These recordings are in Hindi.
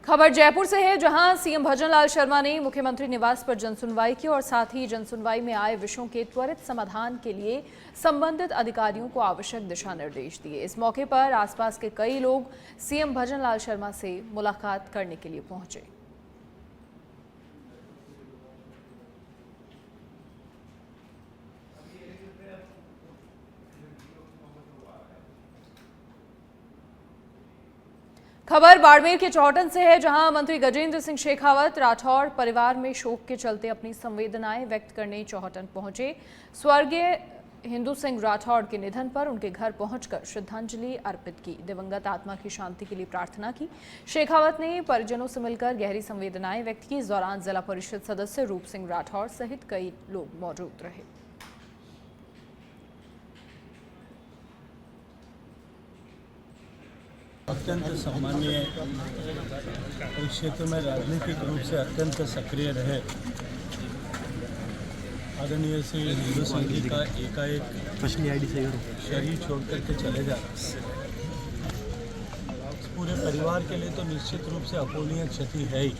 खबर जयपुर से है, जहां सीएम भजनलाल शर्मा ने मुख्यमंत्री निवास पर जनसुनवाई की और साथ ही जनसुनवाई में आए विषयों के त्वरित समाधान के लिए संबंधित अधिकारियों को आवश्यक दिशा निर्देश दिए। इस मौके पर आसपास के कई लोग सीएम भजनलाल शर्मा से मुलाकात करने के लिए पहुंचे। खबर बाड़मेर के चौहटन से है, जहां मंत्री गजेंद्र सिंह शेखावत राठौड़ परिवार में शोक के चलते अपनी संवेदनाएं व्यक्त करने चौहटन पहुंचे। स्वर्गीय हिंदू सिंह राठौड़ के निधन पर उनके घर पहुंचकर श्रद्धांजलि अर्पित की, दिवंगत आत्मा की शांति के लिए प्रार्थना की। शेखावत ने परिजनों से मिलकर गहरी संवेदनाएं व्यक्त की। इस दौरान जिला परिषद सदस्य रूप सिंह राठौड़ सहित कई लोग मौजूद रहे। अत्यंत सम्मानीय इस क्षेत्र में राजनीतिक रूप से अत्यंत सक्रिय रहे आदरणीय श्री हिंदू सिंह जी का एकाएक शरीर छोड़ करके चले जाना पूरे परिवार के लिए तो निश्चित रूप से अपूरणीय क्षति है ही।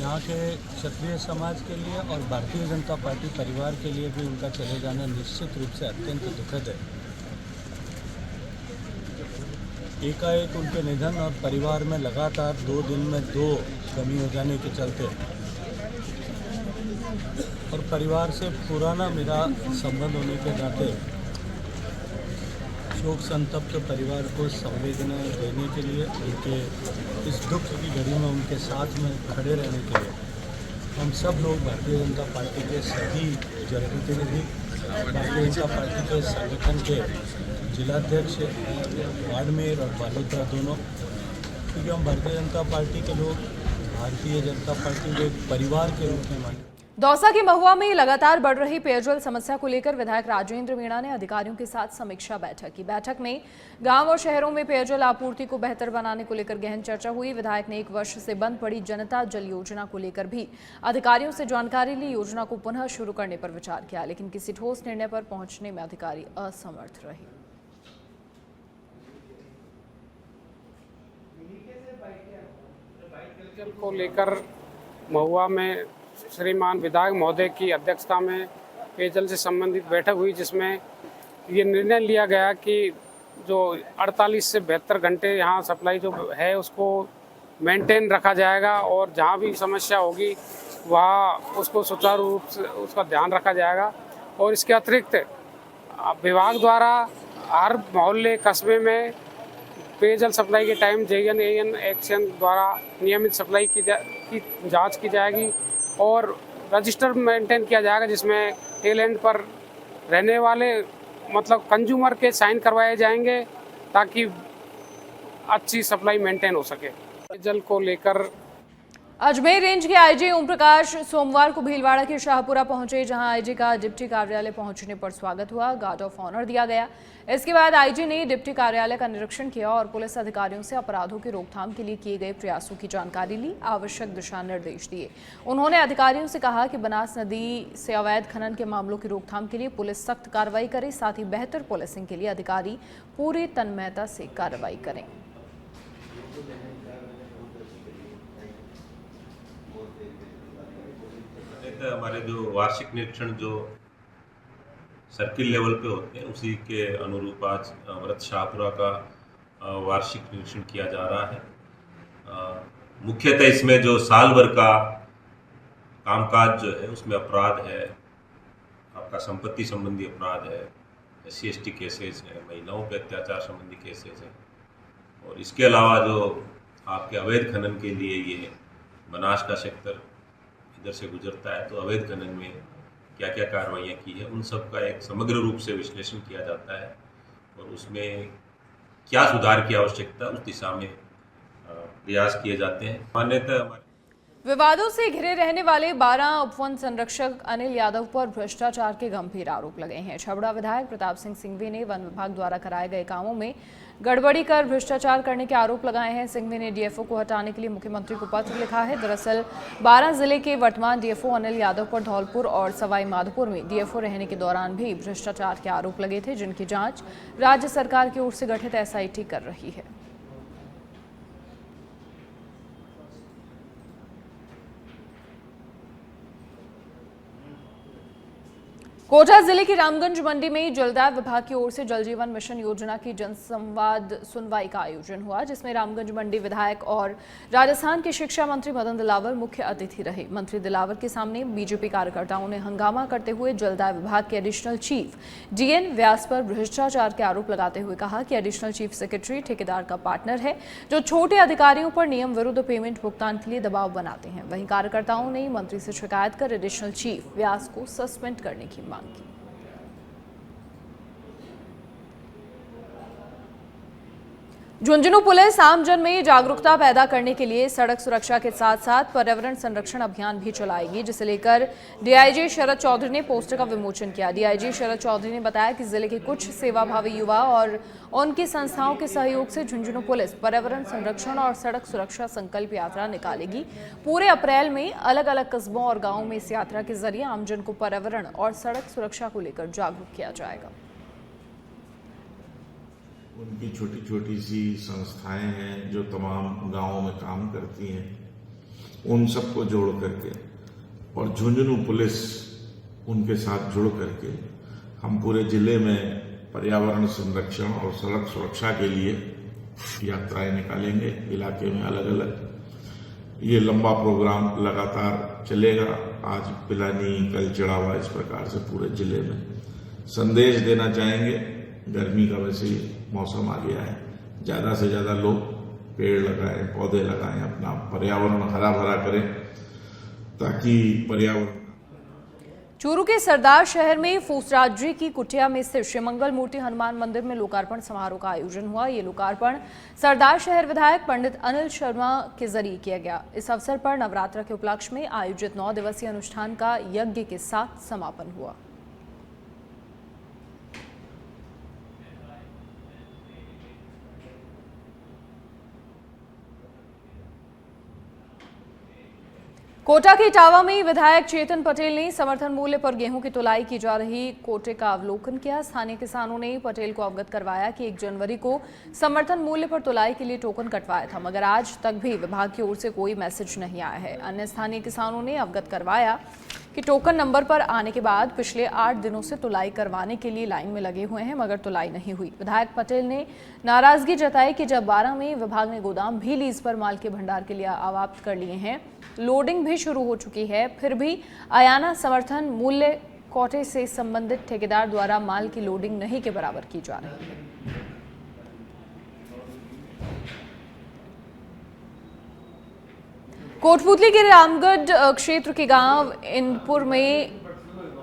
यहाँ के क्षत्रिय समाज के लिए और भारतीय जनता पार्टी परिवार के लिए भी उनका चले जाना निश्चित रूप से अत्यंत दुखद है। एकाएक उनके निधन और परिवार में लगातार 2 दिन में 2 कमी हो जाने के चलते और परिवार से पुराना मेरा संबंध होने के नाते शोक संतप्त परिवार को संवेदना देने के लिए, उनके इस दुख की घड़ी में उनके साथ में खड़े रहने के लिए हम सब लोग भारतीय जनता पार्टी के सभी जनप्रतिनिधि, भारतीय जनता पार्टी के संगठन के जिलाध्यक्ष बाड़मेर और बालोतरा दोनों, क्योंकि हम भारतीय जनता पार्टी के लोग भारतीय जनता पार्टी के परिवार के रूप में माने। दौसा के महुआ में लगातार बढ़ रही पेयजल समस्या को लेकर विधायक राजेंद्र मीणा ने अधिकारियों के साथ समीक्षा बैठक की। बैठक में गांव और शहरों में पेयजल आपूर्ति को बेहतर बनाने को लेकर गहन चर्चा हुई। विधायक ने 1 वर्ष से बंद पड़ी जनता जल योजना को लेकर भी अधिकारियों से जानकारी ली। योजना को पुनः शुरू करने पर विचार किया, लेकिन किसी ठोस निर्णय पर पहुंचने में अधिकारी असमर्थ रहे। पेयजल को लेकर महुआ में श्रीमान विधायक महोदय की अध्यक्षता में पेयजल से संबंधित बैठक हुई, जिसमें ये निर्णय लिया गया कि जो 48 से 72 घंटे यहाँ सप्लाई जो है उसको मेंटेन रखा जाएगा और जहाँ भी समस्या होगी वहाँ उसको सुचारू रूप से उसका ध्यान रखा जाएगा। और इसके अतिरिक्त विभाग द्वारा हर मोहल्ले कस्बे में पेयजल सप्लाई के टाइम JNAN एक्शन द्वारा नियमित सप्लाई की जांच की जाएगी और रजिस्टर मेंटेन किया जाएगा, जिसमें टेल एंड पर रहने वाले मतलब कंज्यूमर के साइन करवाए जाएंगे ताकि अच्छी सप्लाई मेंटेन हो सके। पेयजल को लेकर अजमेर रेंज के आईजी ओम प्रकाश सोमवार को भीलवाड़ा के शाहपुरा पहुंचे, जहां आईजी का डिप्टी कार्यालय पहुंचने पर स्वागत हुआ, गार्ड ऑफ ऑनर दिया गया। इसके बाद आईजी ने डिप्टी कार्यालय का निरीक्षण किया और पुलिस अधिकारियों से अपराधों की रोकथाम के लिए किए गए प्रयासों की जानकारी ली, आवश्यक दिशा निर्देश दिए। उन्होंने अधिकारियों से कहा कि बनास नदी से अवैध खनन के मामलों की रोकथाम के लिए पुलिस सख्त कार्रवाई करे, साथ ही बेहतर पुलिसिंग के लिए अधिकारी पूरी तन्मयता से कार्रवाई करें। हमारे जो वार्षिक निरीक्षण जो सर्किल लेवल पे होते हैं उसी के अनुरूप आज व्रत शाहपुरा का वार्षिक निरीक्षण किया जा रहा है। मुख्यतः इसमें जो साल भर का कामकाज जो है उसमें अपराध है, आपका संपत्ति संबंधी अपराध है, SC/ST केसेस है, महिलाओं पे अत्याचार संबंधी केसेस है और इसके अलावा जो आपके अवैध खनन के लिए ये बनास का सेक्टर इधर से गुजरता है तो अवैध खनन में क्या क्या कार्रवाइयाँ की है उन सब का एक समग्र रूप से विश्लेषण किया जाता है और उसमें क्या सुधार की आवश्यकता उस दिशा में प्रयास किए जाते हैं। मान्यता हमारे विवादों से घिरे रहने वाले 12 उपवन संरक्षक अनिल यादव पर भ्रष्टाचार के गंभीर आरोप लगे हैं। छबड़ा विधायक प्रताप सिंह सिंघवी ने वन विभाग द्वारा कराए गए कामों में गड़बड़ी कर भ्रष्टाचार करने के आरोप लगाए हैं। सिंघवी ने डीएफओ को हटाने के लिए मुख्यमंत्री को पत्र लिखा है। दरअसल 12 जिले के वर्तमान डीएफओ अनिल यादव पर धौलपुर और सवाई माधोपुर में डीएफओ रहने के दौरान भी भ्रष्टाचार के आरोप लगे थे, जिनकी जाँच राज्य सरकार की ओर से गठित SIT कर रही है। कोटा जिले की रामगंज मंडी में जलदाय विभाग की ओर से जल जीवन मिशन योजना की जनसंवाद सुनवाई का आयोजन हुआ, जिसमें रामगंज मंडी विधायक और राजस्थान के शिक्षा मंत्री मदन दिलावर मुख्य अतिथि रहे। मंत्री दिलावर के सामने बीजेपी कार्यकर्ताओं ने हंगामा करते हुए जलदाय विभाग के एडिशनल चीफ डीएन व्यास पर भ्रष्टाचार के आरोप लगाते हुए कहा कि एडिशनल चीफ सेक्रेटरी ठेकेदार का पार्टनर है, जो छोटे अधिकारियों पर नियम विरुद्ध पेमेंट भुगतान के लिए दबाव बनाते हैं। वहीं कार्यकर्ताओं ने मंत्री से शिकायत कर एडिशनल चीफ व्यास को सस्पेंड करने की मांग की। झुंझुनू पुलिस आमजन में जागरूकता पैदा करने के लिए सड़क सुरक्षा के साथ साथ पर्यावरण संरक्षण अभियान भी चलाएगी, जिसे लेकर डीआईजी शरद चौधरी ने पोस्टर का विमोचन किया। डीआईजी शरद चौधरी ने बताया कि जिले के कुछ सेवाभावी युवा और उनकी संस्थाओं के सहयोग से झुंझुनू पुलिस पर्यावरण संरक्षण और सड़क सुरक्षा संकल्प यात्रा निकालेगी। पूरे अप्रैल में अलग अलग कस्बों और गाँवों में इस यात्रा के जरिए आमजन को पर्यावरण और सड़क सुरक्षा को लेकर जागरूक किया जाएगा। उनकी छोटी छोटी सी संस्थाएं हैं जो तमाम गांवों में काम करती हैं, उन सबको जोड़ करके और झुंझुनू पुलिस उनके साथ जुड़ करके हम पूरे जिले में पर्यावरण संरक्षण और सड़क सुरक्षा के लिए यात्राएं निकालेंगे। इलाके में अलग अलग ये लंबा प्रोग्राम लगातार चलेगा। आज पिलानी, कल चिड़ावा, इस प्रकार से पूरे जिले में संदेश देना चाहेंगे। गर्मी का वैसे ही मौसम आ गया है, ज्यादा से ज्यादा लोग पेड़ लगाएं, पौधे लगाएं, अपना पर्यावरण हरा भरा करें ताकि पर्यावरण। चूरू के सरदार शहर में फूसराजी की कुटिया में स्थित श्री मंगल मूर्ति हनुमान मंदिर में लोकार्पण समारोह का आयोजन हुआ। ये लोकार्पण सरदार शहर विधायक पंडित अनिल शर्मा के जरिए किया गया। इस अवसर पर नवरात्र के उपलक्ष्य में आयोजित 9 दिवसीय अनुष्ठान का यज्ञ के साथ समापन हुआ। कोटा के इटावा में विधायक चेतन पटेल ने समर्थन मूल्य पर गेहूं की तुलाई की जा रही कोटे का अवलोकन किया। स्थानीय किसानों ने पटेल को अवगत करवाया कि 1 जनवरी को समर्थन मूल्य पर तुलाई के लिए टोकन कटवाया था, मगर आज तक भी विभाग की ओर से कोई मैसेज नहीं आया है। अन्य स्थानीय किसानों ने अवगत करवाया कि टोकन नंबर पर आने के बाद पिछले 8 दिनों से तुलाई करवाने के लिए लाइन में लगे हुए हैं, मगर तुलाई नहीं हुई। विधायक पटेल ने नाराजगी जताई कि जब 12 में विभाग ने गोदाम भी लीज पर माल के भंडार के लिए अवाप्त कर लिए हैं, लोडिंग भी शुरू हो चुकी है, फिर भी आयाना समर्थन मूल्य कोटे से संबंधित ठेकेदार द्वारा माल की लोडिंग नहीं के बराबर की जा रही है। कोटपुतली के रामगढ़ क्षेत्र के गांव इनपुर में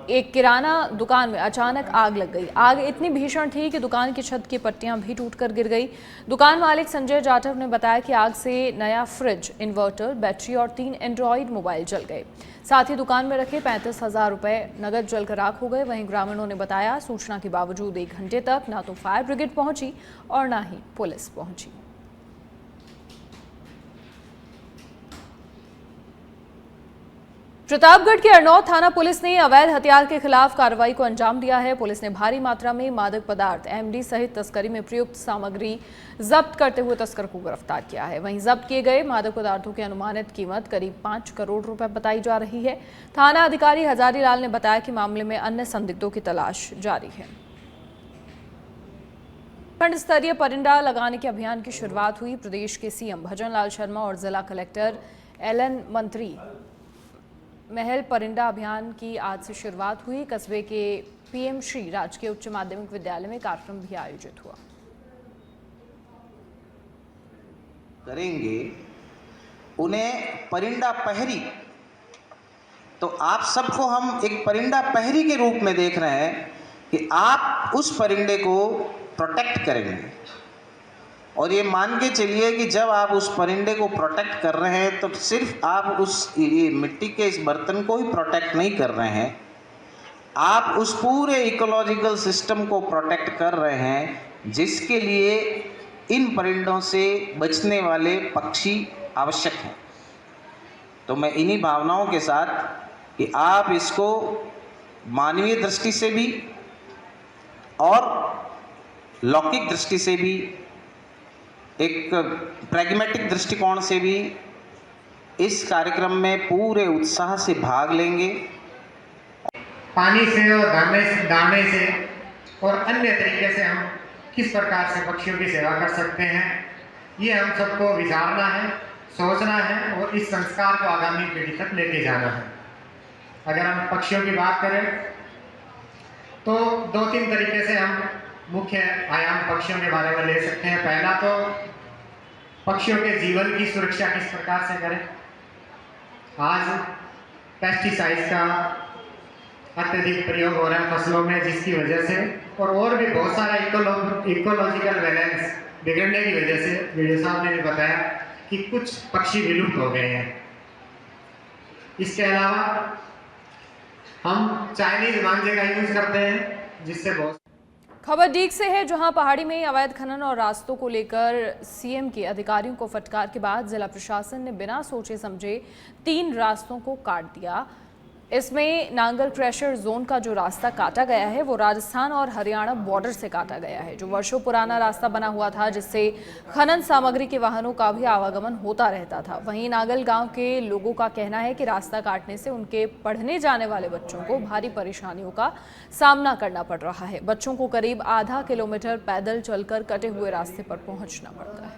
एक किराना दुकान में अचानक आग लग गई। आग इतनी भीषण थी कि दुकान की छत की पट्टियां भी टूटकर गिर गई। दुकान मालिक संजय जाटव ने बताया कि आग से नया फ्रिज, इन्वर्टर, बैटरी और 3 एंड्रॉइड मोबाइल जल गए। साथ ही दुकान में रखे 35,000 रुपए नगद जलकर राख हो गए। वहीं ग्रामीणों ने बताया सूचना के बावजूद 1 घंटे तक ना तो फायर ब्रिगेड पहुंची और ना ही पुलिस पहुंची। प्रतापगढ़ के अरनौत थाना पुलिस ने अवैध हथियार के खिलाफ कार्रवाई को अंजाम दिया है। पुलिस ने भारी मात्रा में मादक पदार्थ एमडी सहित तस्करी में प्रयुक्त सामग्री जब्त करते हुए तस्कर को गिरफ्तार किया है। वहीं जब्त किए गए मादक पदार्थों की अनुमानित कीमत करीब 5 करोड़ रुपए बताई जा रही है। थाना अधिकारी हजारी लाल ने बताया कि मामले में अन्य संदिग्धों की तलाश जारी है। खंड स्तरीय परिंडा लगाने के अभियान की शुरुआत हुई। प्रदेश के सीएम भजन लाल शर्मा और जिला कलेक्टर एलएन मंत्री महल परिंडा अभियान की आज से शुरुआत हुई। कस्बे के पीएम श्री राजकीय उच्च माध्यमिक विद्यालय में कार्यक्रम भी आयोजित हुआ। करेंगे उन्हें परिंडा पहरी, तो आप सबको हम एक परिंडा पहरी के रूप में देख रहे हैं कि आप उस परिंडे को प्रोटेक्ट करेंगे। और ये मान के चलिए कि जब आप उस परिंदे को प्रोटेक्ट कर रहे हैं तो सिर्फ आप उस ये मिट्टी के इस बर्तन को ही प्रोटेक्ट नहीं कर रहे हैं, आप उस पूरे इकोलॉजिकल सिस्टम को प्रोटेक्ट कर रहे हैं, जिसके लिए इन परिंदों से बचने वाले पक्षी आवश्यक हैं। तो मैं इन्हीं भावनाओं के साथ कि आप इसको मानवीय दृष्टि से भी और लौकिक दृष्टि से भी, एक प्रैग्मेटिक दृष्टिकोण से भी इस कार्यक्रम में पूरे उत्साह से भाग लेंगे। पानी से और दाने से और अन्य तरीके से हम किस प्रकार से पक्षियों की सेवा कर सकते हैं, ये हम सबको विचारना है, सोचना है और इस संस्कार को आगामी पीढ़ी तक लेके जाना है। अगर हम पक्षियों की बात करें तो 2-3 तरीके से हम मुख्य आयाम पक्षियों के बारे में ले सकते हैं। पहला तो पक्षियों के जीवन की सुरक्षा किस प्रकार से करें। आज पेस्टिसाइड्स का अत्यधिक प्रयोग हो रहा है फसलों में, जिसकी वजह से और भी बहुत सारा इकोलॉजिकल बैलेंस बिगड़ने की वजह से वीडियो साहब ने भी बताया कि कुछ पक्षी विलुप्त हो गए हैं। इसके अलावा हम चाइनीज मांझे का यूज करते हैं, जिससे बहुत। खबर डीग से है, जहां पहाड़ी में अवैध खनन और रास्तों को लेकर सीएम के अधिकारियों को फटकार के बाद जिला प्रशासन ने बिना सोचे समझे 3 रास्तों को काट दिया। इसमें नांगल क्रशर जोन का जो रास्ता काटा गया है वो राजस्थान और हरियाणा बॉर्डर से काटा गया है, जो वर्षों पुराना रास्ता बना हुआ था, जिससे खनन सामग्री के वाहनों का भी आवागमन होता रहता था। वहीं नांगल गांव के लोगों का कहना है कि रास्ता काटने से उनके पढ़ने जाने वाले बच्चों को भारी परेशानियों का सामना करना पड़ रहा है। बच्चों को करीब आधा किलोमीटर पैदल चलकर कटे हुए रास्ते पर पहुंचना पड़ता है।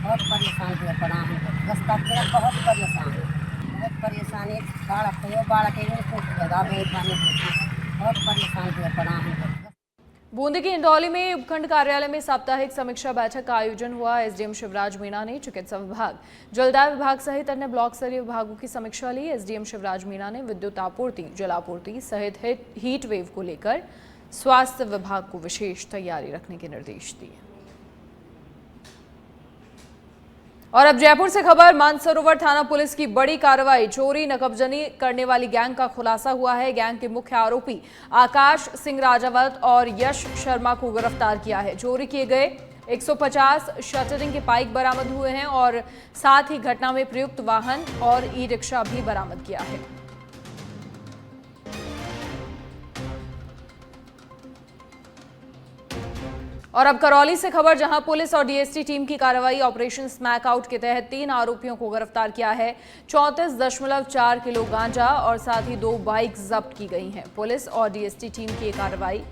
बहुत परेशान हुए पड़ा है, रास्ता के बहुत परेशानी बाढ़ के बहुत परेशान हुए पड़ा है। बूंदी के इंदौली में उपखंड कार्यालय में साप्ताहिक समीक्षा बैठक का आयोजन हुआ। एसडीएम शिवराज मीणा ने चिकित्सा विभाग, जलदाय विभाग सहित अन्य ब्लॉक स्तरीय विभागों की समीक्षा ली। एसडीएम शिवराज मीणा ने विद्युत आपूर्ति, जलापूर्ति सहित हीट वेव को लेकर स्वास्थ्य विभाग को विशेष तैयारी रखने के निर्देश दिए। और अब जयपुर से खबर, मानसरोवर थाना पुलिस की बड़ी कार्रवाई, चोरी नकबजनी करने वाली गैंग का खुलासा हुआ है। गैंग के मुख्य आरोपी आकाश सिंह राजावत और यश शर्मा को गिरफ्तार किया है। चोरी किए गए 150 शटरिंग के पाइप बरामद हुए हैं और साथ ही घटना में प्रयुक्त वाहन और ई रिक्शा भी बरामद किया है। और अब करौली से खबर, जहां पुलिस और डीएसटी टीम की कार्रवाई ऑपरेशन स्मैक आउट के तहत 3 आरोपियों को गिरफ्तार किया है। 34.4 किलो गांजा और साथ ही 2 बाइक जब्त की गई हैं। पुलिस और डीएसटी टीम की कार्रवाई